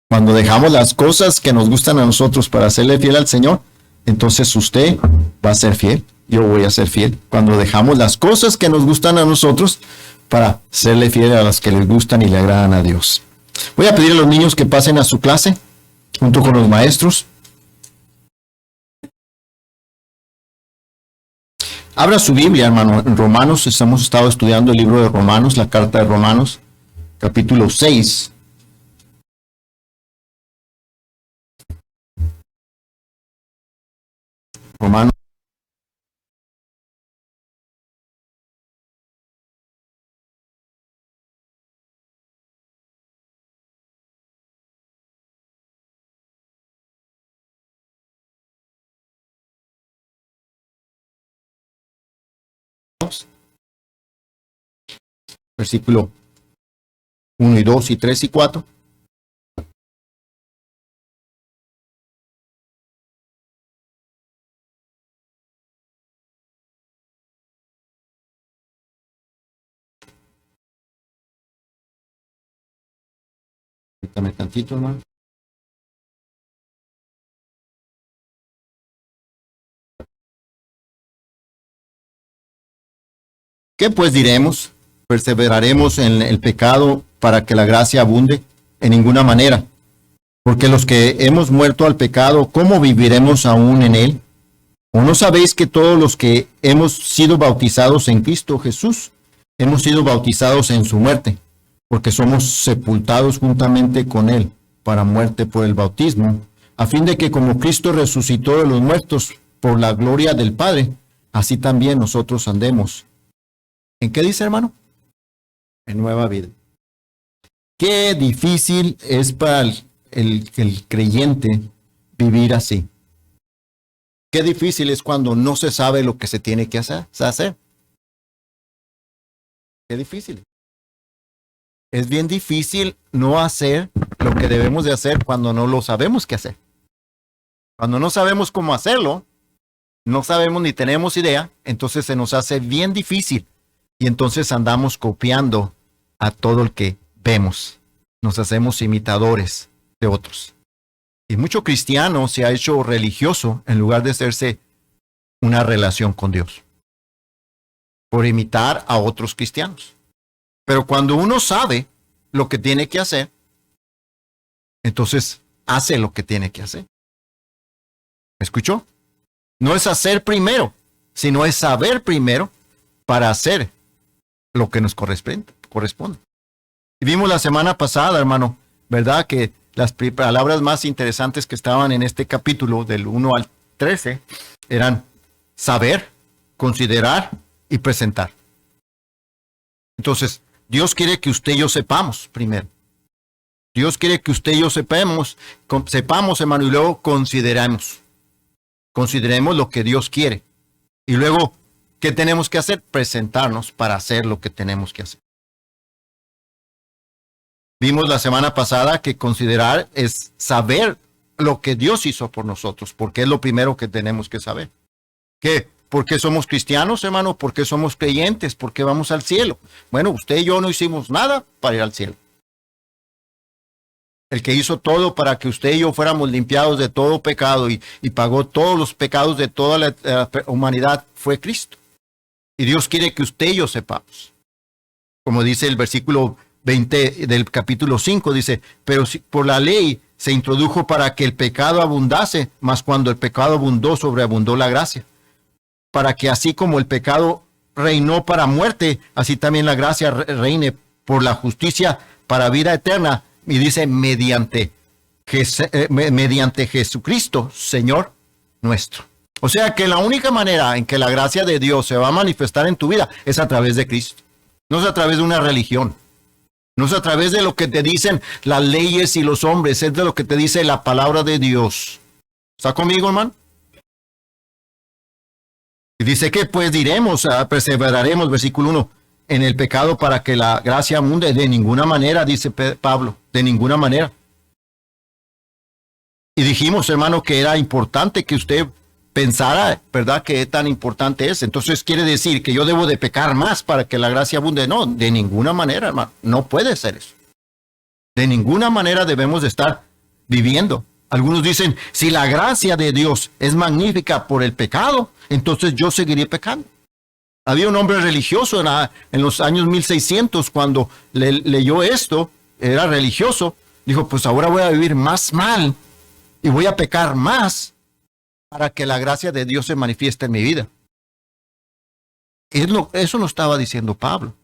Cuando dejamos las cosas que nos gustan a nosotros para serle fiel al Señor, entonces usted va a ser fiel, yo voy a ser fiel. Cuando dejamos las cosas que nos gustan a nosotros para serle fiel a las que les gustan y le agradan a Dios. Voy a pedir a los niños que pasen a su clase junto con los maestros. Abra su Biblia, hermano, en Romanos. Hemos estado estudiando el libro de Romanos, la carta de Romanos, capítulo 6. Romanos. Versículo 1 y 2 y 3 y 4. Permítame tantito, hermano. ¿Qué pues diremos? ¿Perseveraremos en el pecado para que la gracia abunde? En ninguna manera. Porque los que hemos muerto al pecado, ¿cómo viviremos aún en él? ¿O no sabéis que todos los que hemos sido bautizados en Cristo Jesús, hemos sido bautizados en su muerte? Porque somos sepultados juntamente con él para muerte por el bautismo, a fin de que como Cristo resucitó de los muertos por la gloria del Padre, así también nosotros andemos. ¿En qué dice, hermano? En nueva vida. Qué difícil es para el creyente vivir así. Qué difícil es cuando no se sabe lo que se tiene que hacer. Qué difícil. Es bien difícil no hacer lo que debemos de hacer cuando no lo sabemos qué hacer. Cuando no sabemos cómo hacerlo, no sabemos ni tenemos idea, entonces se nos hace bien difícil. Y entonces andamos copiando a todo el que vemos. Nos hacemos imitadores de otros. Y mucho cristiano se ha hecho religioso en lugar de hacerse una relación con Dios. Por imitar a otros cristianos. Pero cuando uno sabe lo que tiene que hacer, entonces hace lo que tiene que hacer. ¿Me escuchó? No es hacer primero, sino es saber primero para hacer lo que nos corresponde. Y vimos la semana pasada, hermano, ¿verdad? Que las palabras más interesantes que estaban en este capítulo, del 1 al 13, eran saber, considerar y presentar. Entonces, Dios quiere que usted y yo sepamos primero. Dios quiere que usted y yo sepamos, hermano, y luego consideremos. Consideremos lo que Dios quiere. Y luego, ¿qué tenemos que hacer? Presentarnos para hacer lo que tenemos que hacer. Vimos la semana pasada que considerar es saber lo que Dios hizo por nosotros, porque es lo primero que tenemos que saber. ¿Qué? ¿Por qué somos cristianos, hermano? ¿Por qué somos creyentes? ¿Por qué vamos al cielo? Bueno, usted y yo no hicimos nada para ir al cielo. El que hizo todo para que usted y yo fuéramos limpiados de todo pecado y pagó todos los pecados de toda la humanidad fue Cristo. Y Dios quiere que usted y yo sepamos. Como dice el versículo 20 del capítulo 5, dice, pero si por la ley se introdujo para que el pecado abundase, mas cuando el pecado abundó, sobreabundó la gracia. Para que así como el pecado reinó para muerte, así también la gracia reine por la justicia para vida eterna. Y dice, mediante Jesucristo, Señor nuestro. O sea que la única manera en que la gracia de Dios se va a manifestar en tu vida es a través de Cristo. No es a través de una religión. No es a través de lo que te dicen las leyes y los hombres. Es de lo que te dice la palabra de Dios. ¿Está conmigo, hermano? Y dice que pues diremos, perseveraremos, versículo 1, en el pecado para que la gracia abunde. De ninguna manera, dice Pablo, de ninguna manera. Y dijimos, hermano, que era importante que usted pensara, ¿verdad?, que tan importante es. Entonces quiere decir que yo debo de pecar más para que la gracia abunde. No, de ninguna manera, hermano. No puede ser eso. De ninguna manera debemos de estar viviendo. Algunos dicen, si la gracia de Dios es magnífica por el pecado, entonces yo seguiré pecando. Había un hombre religioso en los años 1600, cuando leyó esto, era religioso, dijo, pues ahora voy a vivir más mal y voy a pecar más para que la gracia de Dios se manifieste en mi vida. Eso no estaba diciendo Pablo.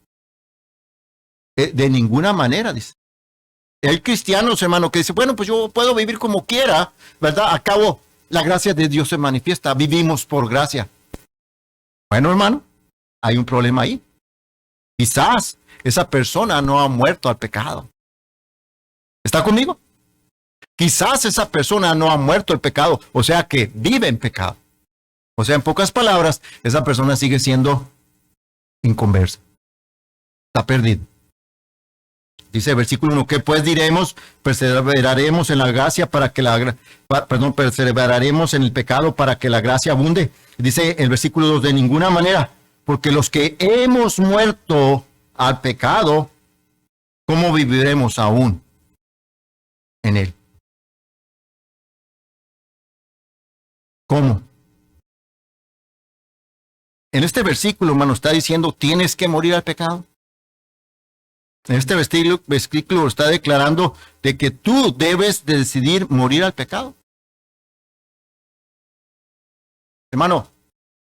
De ninguna manera, dice. Hay cristianos, hermano, que dicen, bueno, pues yo puedo vivir como quiera, ¿verdad? A cabo, la gracia de Dios se manifiesta, vivimos por gracia. Bueno, hermano, hay un problema ahí. Quizás esa persona no ha muerto al pecado. ¿Está conmigo? Quizás esa persona no ha muerto al pecado, o sea que vive en pecado. O sea, en pocas palabras, esa persona sigue siendo inconversa. Está perdido. Dice el versículo 1, ¿qué pues diremos? Perseveraremos en la gracia perseveraremos en el pecado para que la gracia abunde. Dice el versículo 2, de ninguna manera, porque los que hemos muerto al pecado, ¿cómo viviremos aún en él? ¿Cómo? En este versículo, hermano, está diciendo, ¿tienes que morir al pecado? En este versículo está declarando de que tú debes de decidir morir al pecado. Hermano,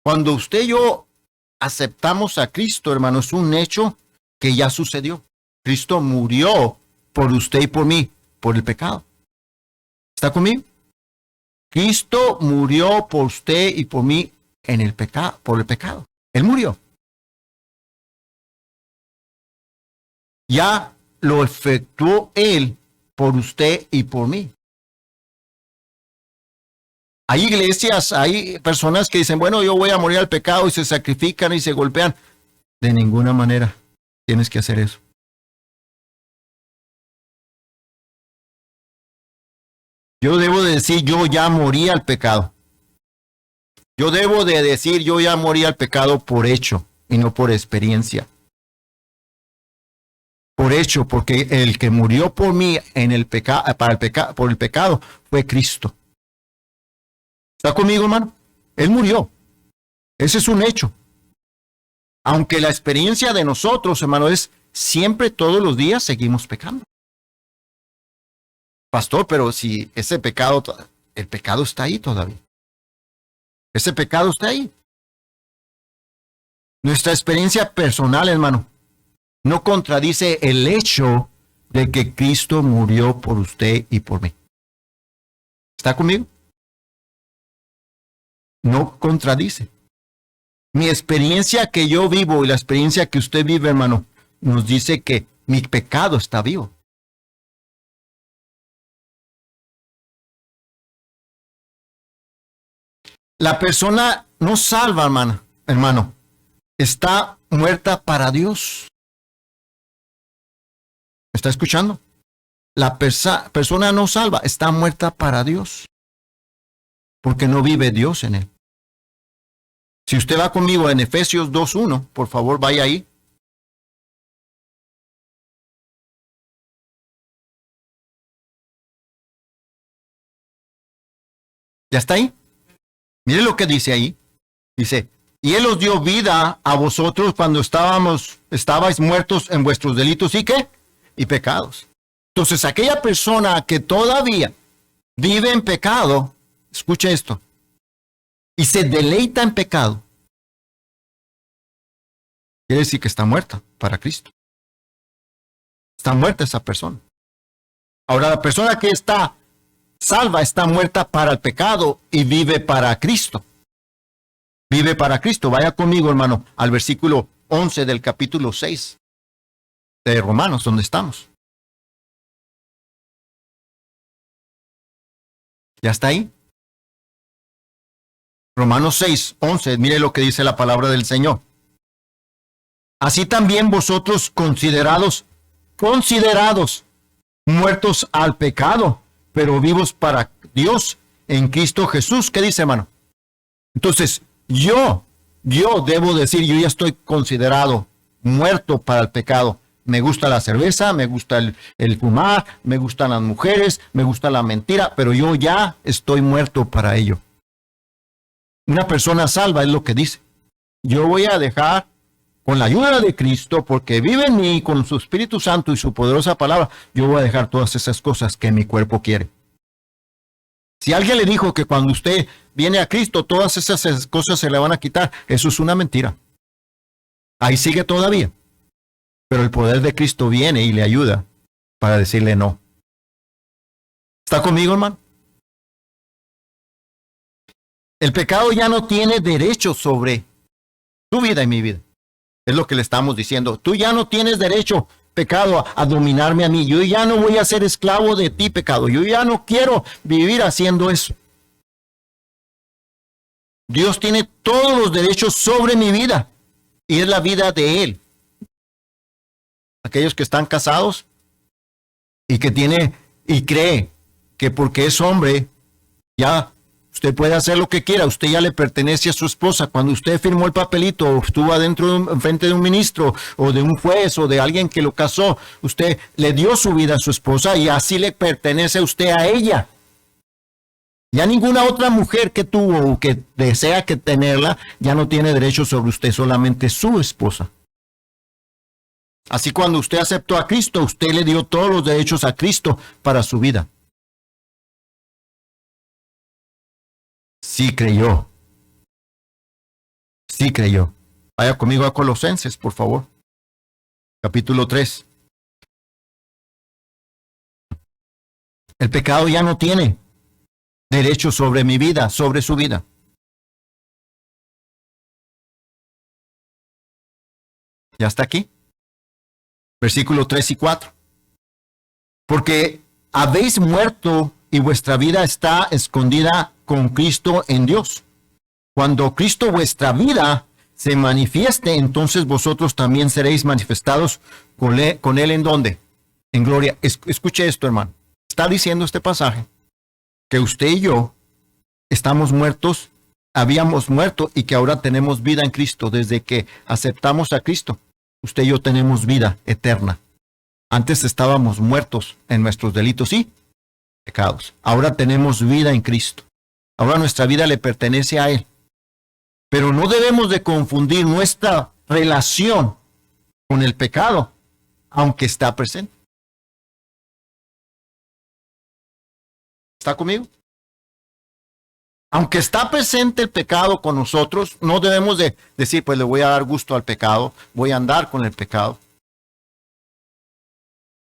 cuando usted y yo aceptamos a Cristo, hermano, es un hecho que ya sucedió. Cristo murió por usted y por mí, por el pecado. ¿Está conmigo? Cristo murió por usted y por mí en el pecado, por el pecado. Él murió. Ya lo efectuó Él por usted y por mí. Hay iglesias, hay personas que dicen, bueno, yo voy a morir al pecado y se sacrifican y se golpean. De ninguna manera tienes que hacer eso. Yo debo de decir, yo ya morí al pecado. Yo debo de decir, yo ya morí al pecado por hecho y no por experiencia. Por hecho, porque el que murió por mí en el por el pecado fue Cristo. ¿Está conmigo, hermano? Él murió. Ese es un hecho. Aunque la experiencia de nosotros, hermano, es siempre, todos los días, seguimos pecando. Pastor, pero si ese pecado, el pecado está ahí todavía. Ese pecado está ahí. Nuestra experiencia personal, hermano, no contradice el hecho de que Cristo murió por usted y por mí. ¿Está conmigo? No contradice. Mi experiencia que yo vivo y la experiencia que usted vive, hermano, nos dice que mi pecado está vivo. La persona no salva, hermano, está muerta para Dios. ¿Me está escuchando? La persona no salva, está muerta para Dios. Porque no vive Dios en él. Si usted va conmigo en Efesios 2:1, por favor vaya ahí. ¿Ya está ahí? Mire lo que dice ahí. Dice, y Él os dio vida a vosotros cuando estabais muertos en vuestros delitos y ¿qué? Y pecados. Entonces, aquella persona que todavía vive en pecado, escucha esto, y se deleita en pecado, quiere decir que está muerta para Cristo. Está muerta esa persona. Ahora, la persona que está salva está muerta para el pecado y vive para Cristo. Vive para Cristo. Vaya conmigo, hermano, al versículo 11 del capítulo 6 de Romanos, donde estamos. ¿Ya está ahí? Romanos 6:11, mire lo que dice la palabra del Señor. Así también vosotros considerados muertos al pecado, pero vivos para Dios en Cristo Jesús. ¿Qué dice, hermano? Entonces, yo debo decir, yo ya estoy considerado muerto para el pecado, Me gusta la cerveza, me gusta el fumar, me gustan las mujeres, me gusta la mentira, pero yo ya estoy muerto para ello. Una persona salva es lo que dice. Yo voy a dejar, con la ayuda de Cristo, porque vive en mí, con su Espíritu Santo y su poderosa palabra, yo voy a dejar todas esas cosas que mi cuerpo quiere. Si alguien le dijo que cuando usted viene a Cristo, todas esas cosas se le van a quitar, eso es una mentira. Ahí sigue todavía. Pero el poder de Cristo viene y le ayuda para decirle no. ¿Está conmigo, hermano? El pecado ya no tiene derecho sobre tu vida y mi vida. Es lo que le estamos diciendo. Tú ya no tienes derecho, pecado, a dominarme a mí. Yo ya no voy a ser esclavo de ti, pecado. Yo ya no quiero vivir haciendo eso. Dios tiene todos los derechos sobre mi vida y es la vida de Él. Aquellos que están casados y que tiene y cree que porque es hombre, ya usted puede hacer lo que quiera, usted ya le pertenece a su esposa. Cuando usted firmó el papelito, o estuvo frente de un ministro, o de un juez, o de alguien que lo casó, usted le dio su vida a su esposa y así le pertenece a usted a ella. Ya ninguna otra mujer que tuvo o que desea que tenerla, ya no tiene derecho sobre usted, solamente su esposa. Así cuando usted aceptó a Cristo, usted le dio todos los derechos a Cristo para su vida. Sí creyó. Sí creyó. Vaya conmigo a Colosenses, por favor. Capítulo 3. El pecado ya no tiene derecho sobre mi vida, sobre su vida. ¿Ya está aquí? Versículos 3 y 4. Porque habéis muerto y vuestra vida está escondida con Cristo en Dios. Cuando Cristo vuestra vida se manifieste, entonces vosotros también seréis manifestados con él ¿en dónde? En gloria. Escuche esto, hermano. Está diciendo este pasaje que usted y yo estamos muertos, habíamos muerto y que ahora tenemos vida en Cristo desde que aceptamos a Cristo. Usted y yo tenemos vida eterna. Antes estábamos muertos en nuestros delitos y pecados. Ahora tenemos vida en Cristo. Ahora nuestra vida le pertenece a Él. Pero no debemos de confundir nuestra relación con el pecado, aunque está presente. ¿Está conmigo? Aunque está presente el pecado con nosotros, no debemos de decir, pues le voy a dar gusto al pecado, voy a andar con el pecado,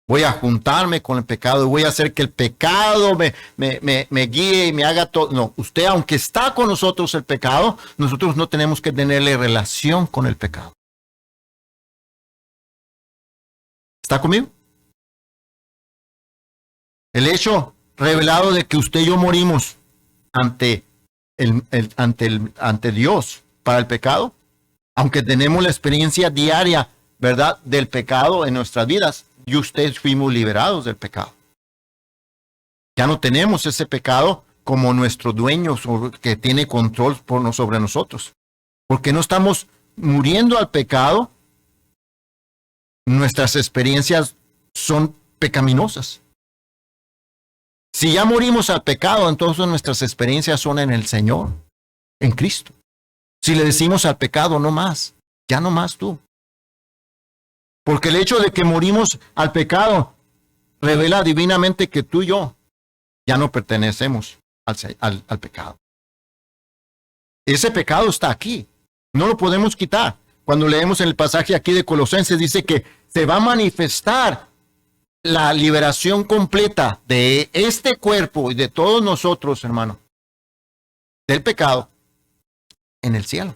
voy a juntarme con el pecado, voy a hacer que el pecado me guíe y me haga todo. No, usted, aunque está con nosotros el pecado, nosotros no tenemos que tenerle relación con el pecado. ¿Está conmigo? El hecho revelado de que usted y yo morimos ante Dios para el pecado, aunque tenemos la experiencia diaria, ¿verdad?, del pecado en nuestras vidas, y ustedes fuimos liberados del pecado. Ya no tenemos ese pecado como nuestro dueño que tiene control sobre nosotros, porque no estamos muriendo al pecado, nuestras experiencias son pecaminosas. Si ya morimos al pecado, entonces nuestras experiencias son en el Señor, en Cristo. Si le decimos al pecado, no más, ya no más tú. Porque el hecho de que morimos al pecado revela divinamente que tú y yo ya no pertenecemos al pecado. Ese pecado está aquí, no lo podemos quitar. Cuando leemos en el pasaje aquí de Colosenses, dice que se va a manifestar la liberación completa de este cuerpo y de todos nosotros, hermano, del pecado en el cielo.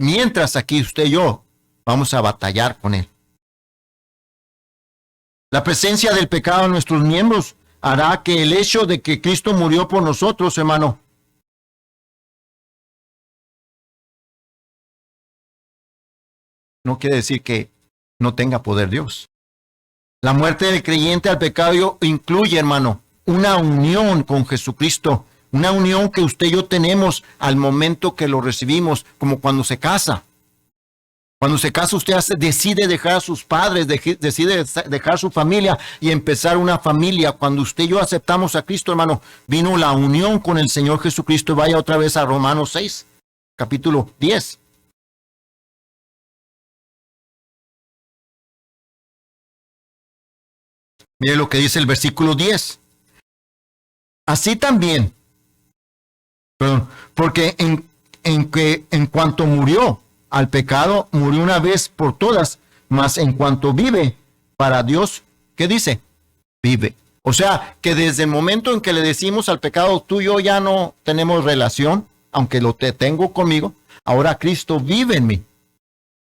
Mientras aquí usted y yo vamos a batallar con él. La presencia del pecado en nuestros miembros hará que el hecho de que Cristo murió por nosotros, hermano, no quiere decir que no tenga poder Dios. La muerte del creyente al pecado incluye, hermano, una unión con Jesucristo, una unión que usted y yo tenemos al momento que lo recibimos, como cuando se casa. Cuando se casa usted decide dejar a sus padres, decide dejar su familia y empezar una familia. Cuando usted y yo aceptamos a Cristo, hermano, vino la unión con el Señor Jesucristo. Vaya otra vez a Romanos 6, capítulo 10. Mire lo que dice el versículo 10. Así también, porque en cuanto murió al pecado, murió una vez por todas, mas en cuanto vive para Dios, ¿qué dice? Vive. O sea, que desde el momento en que le decimos al pecado, tú y yo ya no tenemos relación, aunque lo tengo conmigo, ahora Cristo vive en mí.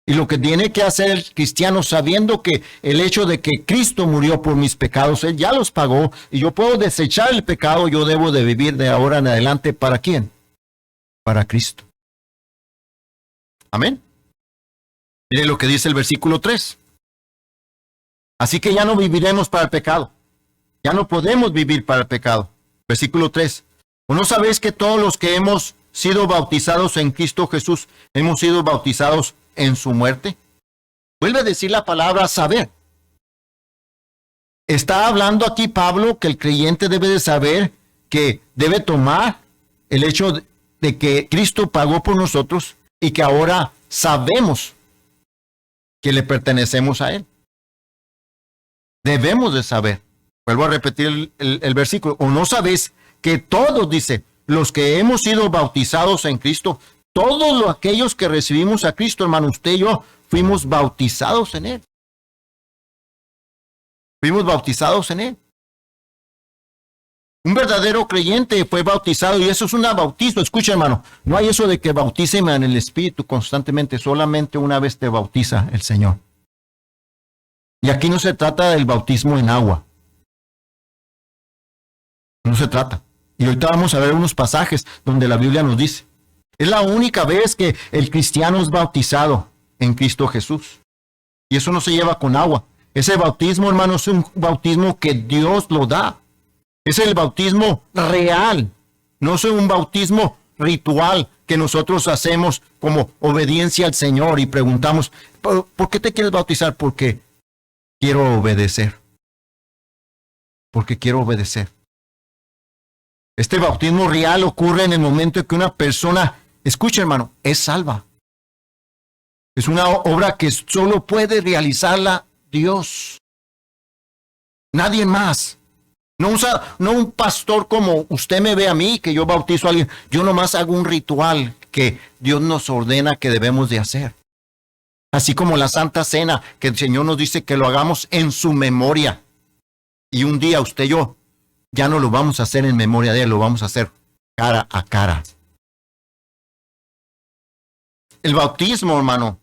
Y lo que tiene que hacer el cristiano, sabiendo que el hecho de que Cristo murió por mis pecados, Él ya los pagó, y yo puedo desechar el pecado, yo debo de vivir de ahora en adelante, ¿para quién? Para Cristo. Amén. Mire lo que dice el versículo 3. Así que ya no viviremos para el pecado. Ya no podemos vivir para el pecado. Versículo 3. ¿O no sabéis que todos los que hemos sido bautizados en Cristo Jesús, hemos sido bautizados en su muerte? Vuelve a decir la palabra saber. Está hablando aquí Pablo que el creyente debe de saber que debe tomar el hecho de que Cristo pagó por nosotros y que ahora sabemos que le pertenecemos a Él. Debemos de saber. Vuelvo a repetir el versículo. ¿O no sabéis que todos, dice, los que hemos sido bautizados en Cristo, todos aquellos que recibimos a Cristo, hermano, usted y yo, fuimos bautizados en Él? Fuimos bautizados en Él. Un verdadero creyente fue bautizado y eso es un bautismo. Escucha, hermano, no hay eso de que bautíceme en el Espíritu constantemente, solamente una vez te bautiza el Señor. Y aquí no se trata del bautismo en agua. No se trata. Y ahorita vamos a ver unos pasajes donde la Biblia nos dice. Es la única vez que el cristiano es bautizado en Cristo Jesús. Y eso no se lleva con agua. Ese bautismo, hermano, es un bautismo que Dios lo da. Es el bautismo real. No es un bautismo ritual que nosotros hacemos como obediencia al Señor y preguntamos, ¿por qué te quieres bautizar? Porque quiero obedecer. Porque quiero obedecer. Este bautismo real ocurre en el momento en que una persona, escucha, hermano, es salva. Es una obra que solo puede realizarla Dios. Nadie más. No un pastor como usted me ve a mí, que yo bautizo a alguien. Yo nomás hago un ritual que Dios nos ordena que debemos de hacer. Así como la Santa Cena, que el Señor nos dice que lo hagamos en su memoria. Y un día usted y yo ya no lo vamos a hacer en memoria de Él, lo vamos a hacer cara a cara. El bautismo, hermano,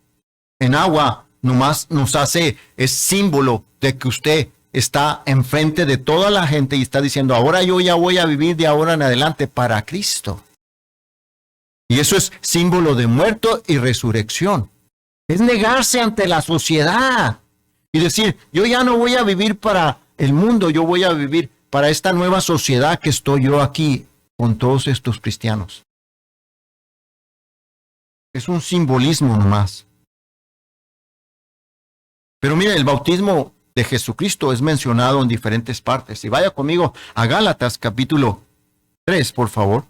en agua, nomás nos hace, es símbolo de que usted está enfrente de toda la gente y está diciendo, ahora yo ya voy a vivir de ahora en adelante para Cristo. Y eso es símbolo de muerto y resurrección. Es negarse ante la sociedad y decir, yo ya no voy a vivir para el mundo, yo voy a vivir para esta nueva sociedad que estoy yo aquí con todos estos cristianos. Es un simbolismo nomás. Pero mire, el bautismo de Jesucristo es mencionado en diferentes partes. Y vaya conmigo a Gálatas capítulo 3, por favor.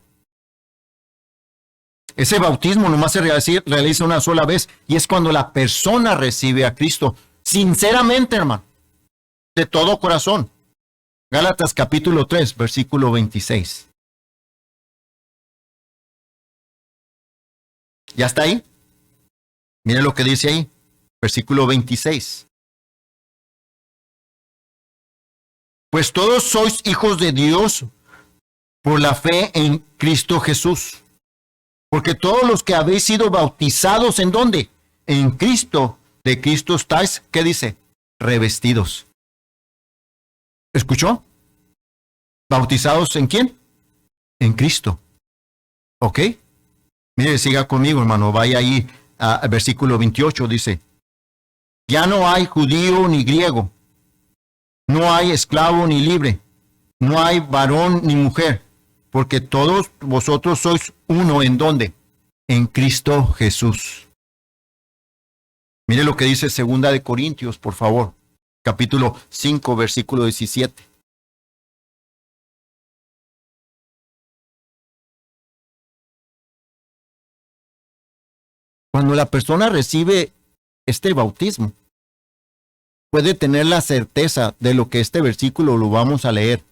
Ese bautismo nomás se realiza una sola vez y es cuando la persona recibe a Cristo sinceramente, hermano, de todo corazón. Gálatas capítulo 3, versículo 26. ¿Ya está ahí? Mire lo que dice ahí, versículo 26. Pues todos sois hijos de Dios por la fe en Cristo Jesús. Porque todos los que habéis sido bautizados, ¿en dónde? En Cristo. De Cristo estáis, ¿qué dice? Revestidos. ¿Escuchó? ¿Bautizados en quién? En Cristo. ¿Ok? Mire, siga conmigo, hermano. Vaya ahí al versículo 28, dice. Ya no hay judío ni griego. No hay esclavo ni libre. No hay varón ni mujer. Porque todos vosotros sois uno, ¿en dónde? En Cristo Jesús. Mire lo que dice Segunda de Corintios, por favor, capítulo 5, versículo 17. Cuando la persona recibe este bautismo, puede tener la certeza de lo que este versículo lo vamos a leer.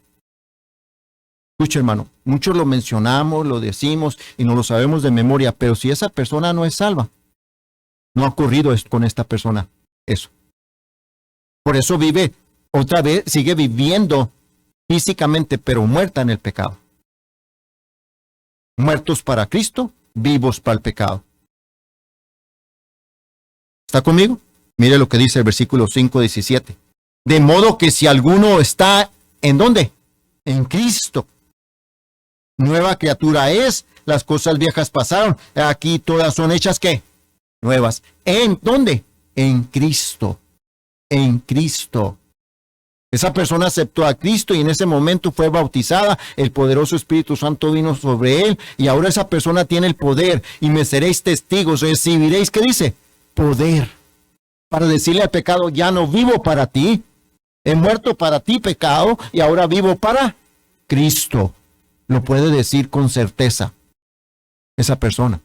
Escucha, hermano, muchos lo mencionamos, lo decimos y no lo sabemos de memoria, pero si esa persona no es salva, no ha ocurrido con esta persona eso. Por eso vive otra vez, sigue viviendo físicamente, pero muerta en el pecado. Muertos para Cristo, vivos para el pecado. ¿Está conmigo? Mire lo que dice el versículo 5:17. De modo que si alguno está, ¿en dónde? En Cristo. Nueva criatura es, las cosas viejas pasaron, aquí todas son hechas, ¿qué? Nuevas. ¿En dónde? En Cristo. En Cristo. Esa persona aceptó a Cristo y en ese momento fue bautizada, el poderoso Espíritu Santo vino sobre él y ahora esa persona tiene el poder y me seréis testigos, recibiréis, ¿qué dice? Poder para decirle al pecado, ya no vivo para ti, he muerto para ti pecado y ahora vivo para Cristo. Lo puede decir con certeza esa persona.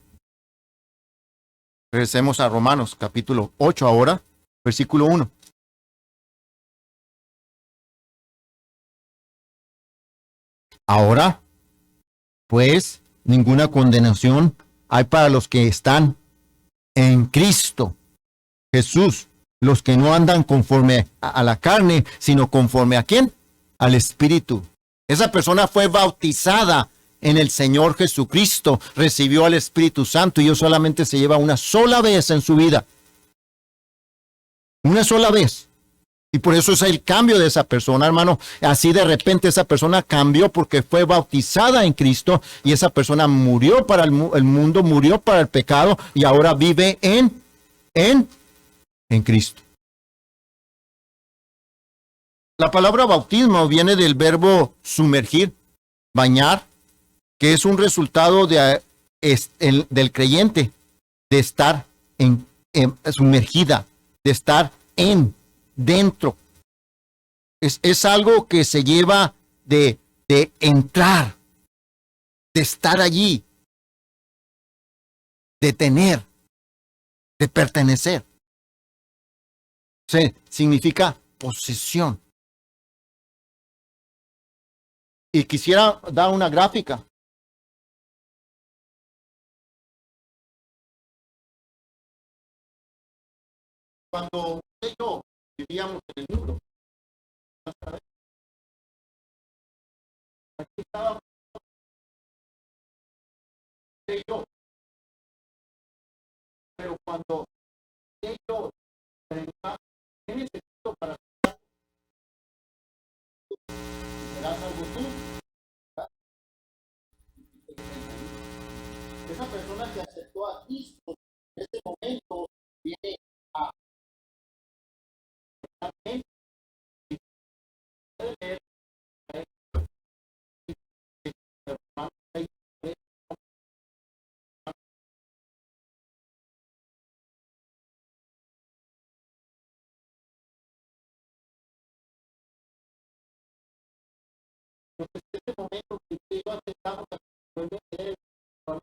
Regresemos a Romanos capítulo 8 ahora, versículo 1. Ahora, pues, ninguna condenación hay para los que están en Cristo Jesús, los que no andan conforme a la carne, sino conforme a ¿quién? Al Espíritu. Esa persona fue bautizada en el Señor Jesucristo, recibió al Espíritu Santo y Dios solamente se lleva una sola vez en su vida. Una sola vez. Y por eso es el cambio de esa persona, hermano. Así de repente esa persona cambió porque fue bautizada en Cristo y esa persona murió para el mundo, murió para el pecado y ahora vive en Cristo. La palabra bautismo viene del verbo sumergir, bañar, que es un resultado del creyente de estar sumergida, de estar dentro. Es algo que se lleva de entrar, de estar allí, de tener, de pertenecer. Significa posesión. Y quisiera dar una gráfica. Cuando usted y yo vivíamos en el muro, aquí estaba usted y yo, pero cuando usted y yo preguntamos, ¿qué necesito para serás algo tú? Esa persona que aceptó a Cristo en ese momento viene a este momento que usted y yo aceptamos a Cristo en él, por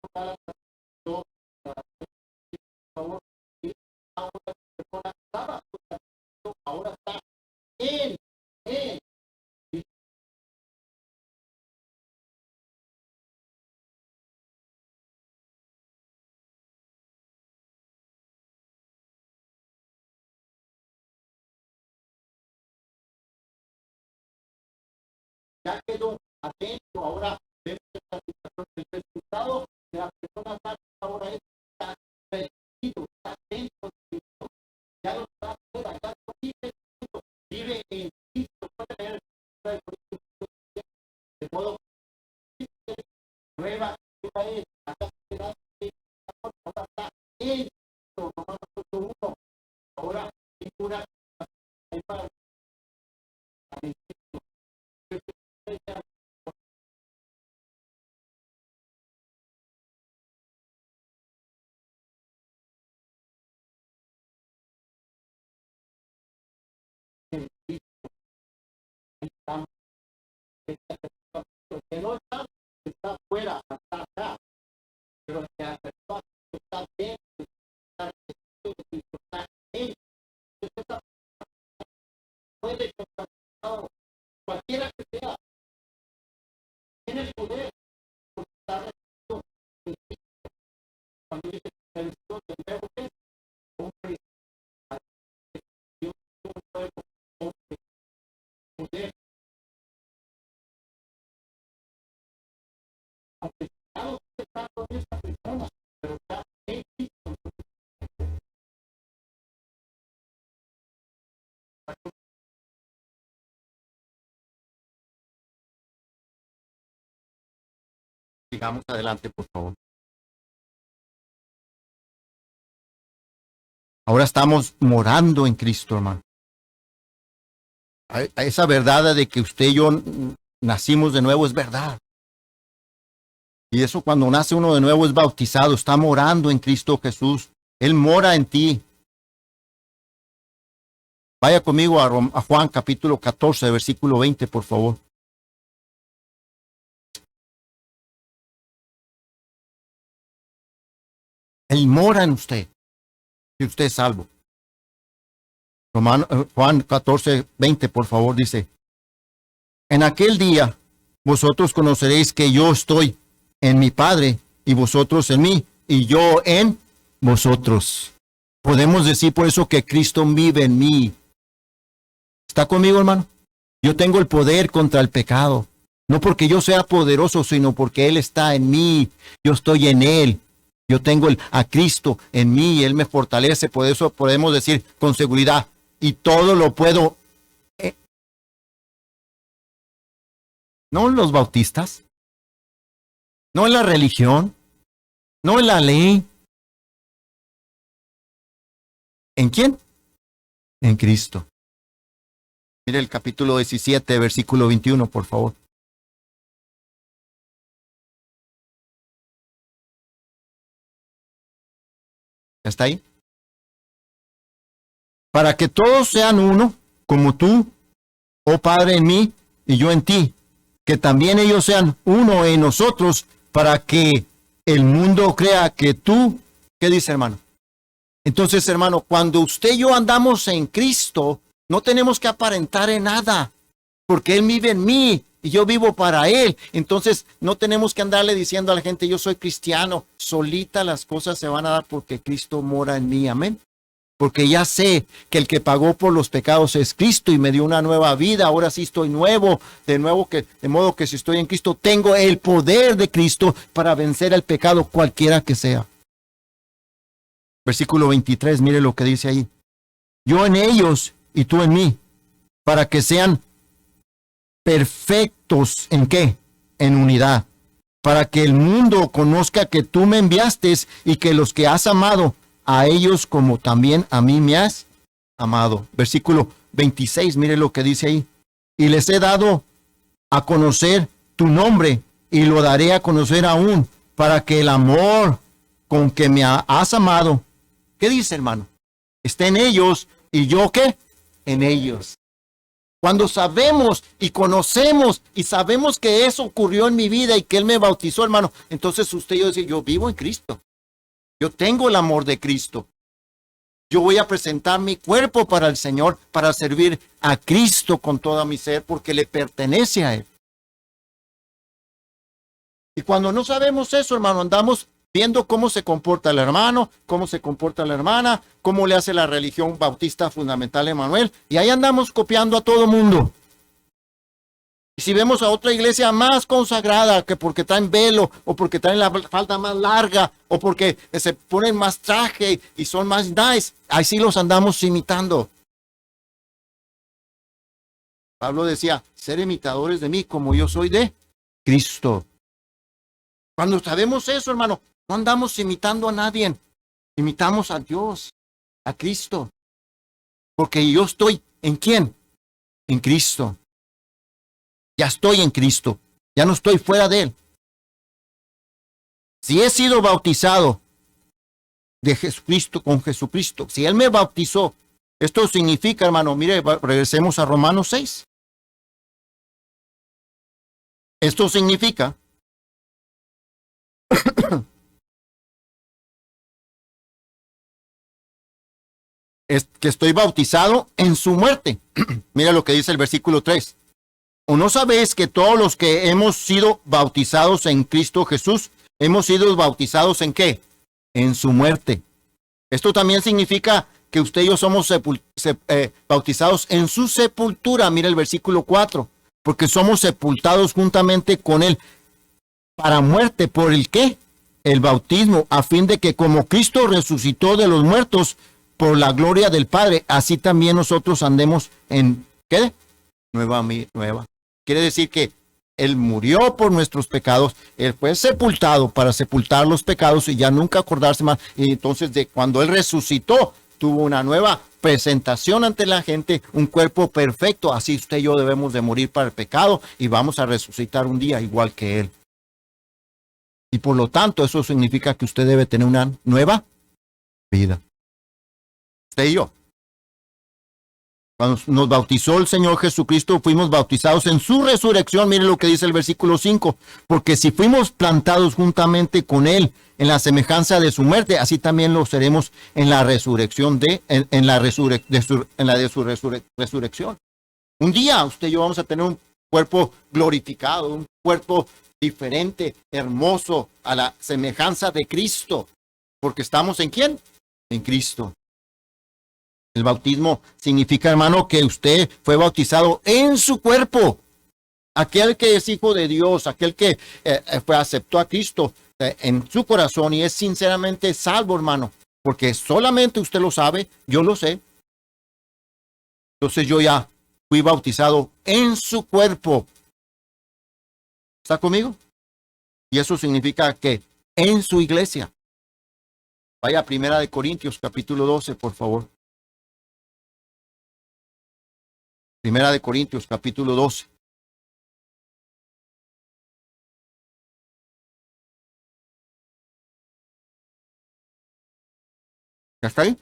favor, y ahora la persona estaba, ahora está en ya quedó atento, ahora vemos esta situación, el resultado de la persona está ahora está perdido, está dentro de Cristo, ya no está fuera, ya no vive en Cristo, puede leer de modo nueva es, acá será ahora está en Romanos 8:1, ahora ninguna Que no está fuera, está acá, pero que está bien, está en puede contactar cualquiera que sea, tiene el poder, porque está recibido cuando dice el Dios del nuevo es hombre, Dios nuevo, hombre, poder, aunque ya no está con esta persona, pero ya en Cristo. Sigamos adelante, por favor. Ahora estamos morando en Cristo, hermano. Esa verdad de que usted y yo nacimos de nuevo es verdad. Y eso cuando nace uno de nuevo es bautizado, está morando en Cristo Jesús. Él mora en ti. Vaya conmigo a Juan capítulo 14, versículo 20, por favor. Él mora en usted, si usted es salvo. Juan 14, 20, por favor, dice: en aquel día vosotros conoceréis que yo estoy en mi Padre y vosotros en mí y yo en vosotros. Podemos decir por eso que Cristo vive en mí. ¿Está conmigo, hermano? Yo tengo el poder contra el pecado. No porque yo sea poderoso, sino porque Él está en mí. Yo estoy en Él. Yo tengo a Cristo en mí y Él me fortalece. Por eso podemos decir con seguridad, y todo lo puedo. No en los bautistas, no en la religión, no en la ley. ¿En quién? En Cristo. Mire el capítulo 17, versículo 21, por favor. ¿Está ahí? Para que todos sean uno, como tú, oh Padre, en mí y yo en ti, que también ellos sean uno en nosotros, para que el mundo crea que tú, ¿qué dice, hermano? Entonces, hermano, cuando usted y yo andamos en Cristo, no tenemos que aparentar en nada, porque Él vive en mí y yo vivo para Él. Entonces, no tenemos que andarle diciendo a la gente, yo soy cristiano. Solita las cosas se van a dar porque Cristo mora en mí, amén. Porque ya sé que el que pagó por los pecados es Cristo y me dio una nueva vida. Ahora sí estoy nuevo, de modo que si estoy en Cristo, tengo el poder de Cristo para vencer el pecado cualquiera que sea. Versículo 23, mire lo que dice ahí. Yo en ellos y tú en mí, para que sean perfectos, ¿en qué? En unidad. Para que el mundo conozca que tú me enviaste y que los que has amado a ellos como también a mí me has amado. Versículo 26, mire lo que dice ahí. Y les he dado a conocer tu nombre y lo daré a conocer aún, para que el amor con que me has amado, ¿qué dice, hermano? Esté en ellos y yo, ¿qué? En ellos. Cuando sabemos y conocemos y sabemos que eso ocurrió en mi vida y que Él me bautizó, hermano, entonces usted y yo dice, yo vivo en Cristo. Yo tengo el amor de Cristo. Yo voy a presentar mi cuerpo para el Señor, para servir a Cristo con toda mi ser, porque le pertenece a Él. Y cuando no sabemos eso, hermano, andamos viendo cómo se comporta el hermano, cómo se comporta la hermana, cómo le hace la religión bautista fundamental Emanuel, y ahí andamos copiando a todo mundo. Y si vemos a otra iglesia más consagrada, que porque traen velo, o porque traen la falda más larga, o porque se ponen más traje y son más nice, ahí sí los andamos imitando. Pablo decía, ser imitadores de mí como yo soy de Cristo. Cuando sabemos eso, hermano, no andamos imitando a nadie, imitamos a Dios, a Cristo. Porque yo estoy, ¿en quién? En Cristo. Ya estoy en Cristo, ya no estoy fuera de Él. Si he sido bautizado de Jesucristo con Jesucristo, si Él me bautizó, esto significa, hermano, mire, regresemos a Romanos 6. Esto significa es que estoy bautizado en su muerte. Mira lo que dice el versículo 3. ¿O no sabéis que todos los que hemos sido bautizados en Cristo Jesús, hemos sido bautizados en qué? En su muerte. Esto también significa que usted y yo somos bautizados en su sepultura. Mira el versículo 4. Porque somos sepultados juntamente con él para muerte. ¿Por el qué? El bautismo, a fin de que como Cristo resucitó de los muertos por la gloria del Padre, así también nosotros andemos en, ¿qué? Nueva. Quiere decir que Él murió por nuestros pecados, Él fue sepultado para sepultar los pecados y ya nunca acordarse más. Y entonces cuando Él resucitó, tuvo una nueva presentación ante la gente, un cuerpo perfecto. Así usted y yo debemos de morir para el pecado y vamos a resucitar un día igual que Él. Y por lo tanto, eso significa que usted debe tener una nueva vida. Usted y yo. Cuando nos bautizó el Señor Jesucristo, fuimos bautizados en su resurrección. Mire lo que dice el versículo 5. Porque si fuimos plantados juntamente con Él en la semejanza de su muerte, así también lo seremos en la resurrección en la resurrección. Un día usted y yo vamos a tener un cuerpo glorificado, un cuerpo diferente, hermoso, a la semejanza de Cristo. Porque estamos ¿en quién? En Cristo. El bautismo significa, hermano, que usted fue bautizado en su cuerpo. Aquel que es hijo de Dios, aquel que aceptó a Cristo en su corazón y es sinceramente salvo, hermano. Porque solamente usted lo sabe, yo lo sé. Entonces yo ya fui bautizado en su cuerpo. ¿Está conmigo? Y eso significa que en su iglesia. Vaya a 1 Corintios capítulo 12, por favor. 1 Corintios capítulo 12. ¿Ya está ahí?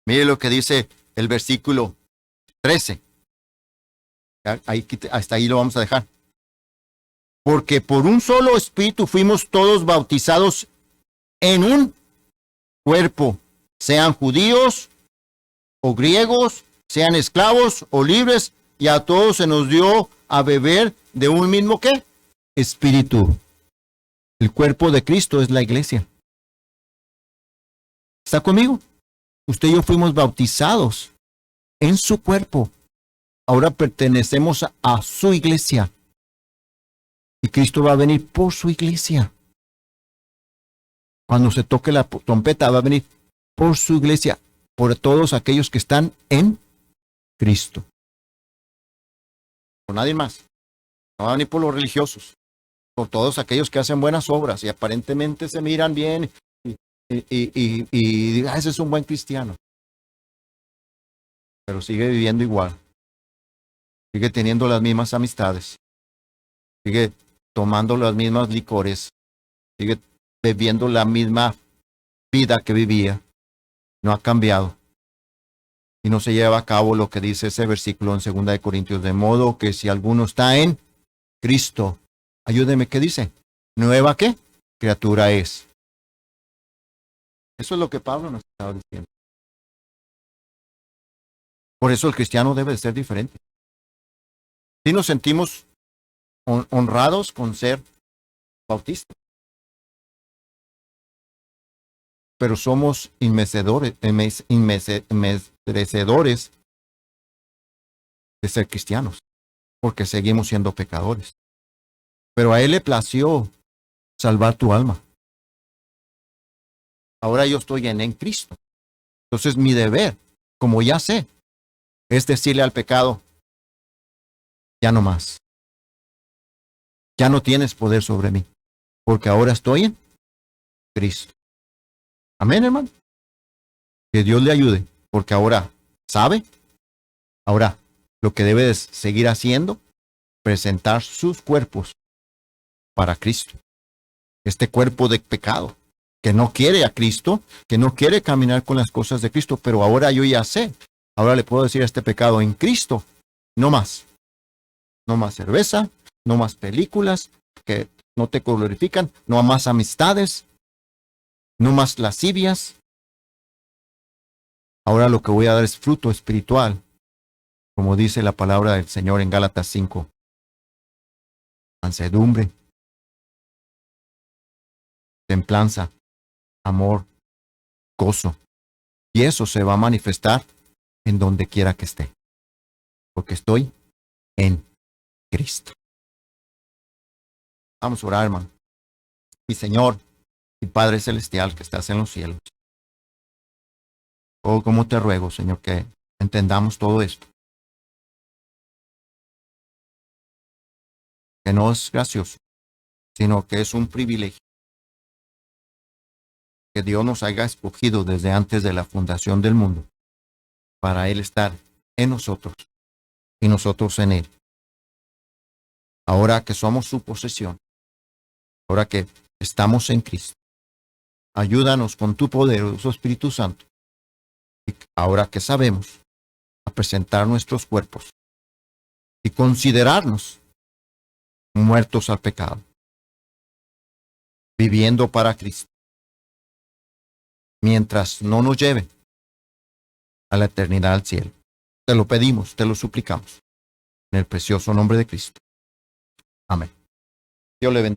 Mire lo que dice el versículo 13. Hasta ahí lo vamos a dejar. Porque por un solo espíritu fuimos todos bautizados en un cuerpo, sean judíos o griegos, sean esclavos o libres, y a todos se nos dio a beber de un mismo ¿qué? Espíritu. El cuerpo de Cristo es la iglesia. ¿Está conmigo? Usted y yo fuimos bautizados en su cuerpo. Ahora pertenecemos a su iglesia. Y Cristo va a venir por su iglesia. Cuando se toque la trompeta, va a venir por su iglesia, por todos aquellos que están en Cristo. Por nadie más. No va a venir por los religiosos. Por todos aquellos que hacen buenas obras y aparentemente se miran bien y ese es un buen cristiano. Pero sigue viviendo igual. Sigue teniendo las mismas amistades. Sigue tomando las mismas licores. Sigue bebiendo la misma vida que vivía. No ha cambiado. Y no se lleva a cabo lo que dice ese versículo en 2 Corintios. De modo que si alguno está en Cristo, ayúdeme, ¿qué dice? ¿Nueva qué? Criatura es. Eso es lo que Pablo nos estaba diciendo. Por eso el cristiano debe de ser diferente. Si nos sentimos honrados con ser bautistas, pero somos inmerecedores de ser cristianos, porque seguimos siendo pecadores. Pero a Él le plació salvar tu alma. Ahora yo estoy en Cristo. Entonces mi deber, como ya sé, es decirle al pecado, ya no más. Ya no tienes poder sobre mí, porque ahora estoy en Cristo. Amén, hermano. Que Dios le ayude, porque ahora sabe, ahora lo que debe es seguir haciendo, presentar sus cuerpos para Cristo. Este cuerpo de pecado, que no quiere a Cristo, que no quiere caminar con las cosas de Cristo, pero ahora yo ya sé. Ahora le puedo decir a este pecado, en Cristo, no más. No más cerveza, no más películas que no te glorifican, no más amistades, no más lascivias. Ahora lo que voy a dar es fruto espiritual, como dice la palabra del Señor en Gálatas 5. Mansedumbre, templanza, amor, gozo. Y eso se va a manifestar en donde quiera que esté. Porque estoy en Cristo. Vamos a orar, hermano. Mi Señor y Padre Celestial que estás en los cielos. Oh, cómo te ruego, Señor, que entendamos todo esto. Que no es gracioso, sino que es un privilegio. Que Dios nos haya escogido desde antes de la fundación del mundo para Él estar en nosotros y nosotros en Él. Ahora que somos su posesión, ahora que estamos en Cristo, ayúdanos con tu poderoso Espíritu Santo. Y ahora que sabemos, a presentar nuestros cuerpos y considerarnos muertos al pecado, viviendo para Cristo, mientras no nos lleve a la eternidad al cielo. Te lo pedimos, te lo suplicamos, en el precioso nombre de Cristo. Amén. Dios le bendiga.